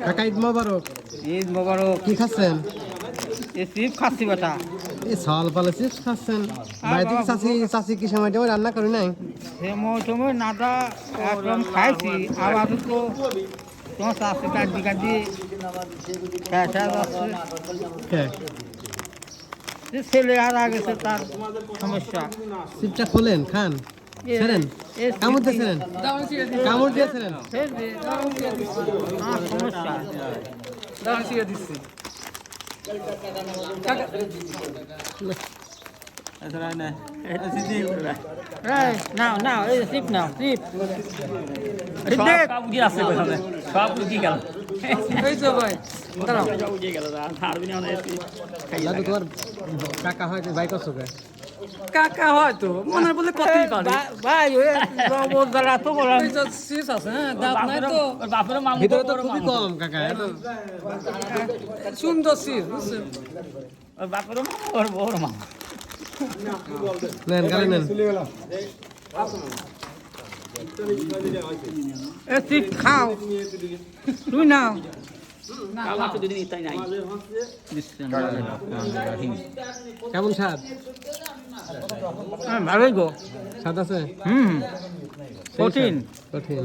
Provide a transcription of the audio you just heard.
কাকা ঈদ মোবারক। ঈদ মোবারক। কি খাচ্ছেন? এই চিপ খাচ্ছি বেটা। এই সল পালে চিপস খাচ্ছেন? বাড়িতে কি চাচি কি সময় টময় রান্না করি নাই? সময় নাদা একদম খাইছি আবার তো তোমার চাষি কাটি কাটি যাচ্ছে যে ছেলে আর আগেছে তার সমস্যা। চিপটা খোলেন খান ছেড়েন কামড় দিয়েছিলেন কামড় দিয়েছিলেন আমার সমস্যা নাও নাও এই চিপ নাও চিপ দাদু তোমার কাকা হয় ভাই করছো কে? কাকা হয়তো মনে বলে কতই পারে ভাই দ্বারা তো বললাম শেষ আছে হ্যাঁ দাঁত নাই তো ভিতরে তো খুবই কম কাকা। সুন্দর শীষ বুঝছেন বাপেরও ওর বড় মা নেন গালে নেন। এ চিপ খাও তুমি নাও কেমন স্বাদ? ভালোই গো স্বাদ আছে? কঠিন কঠিন।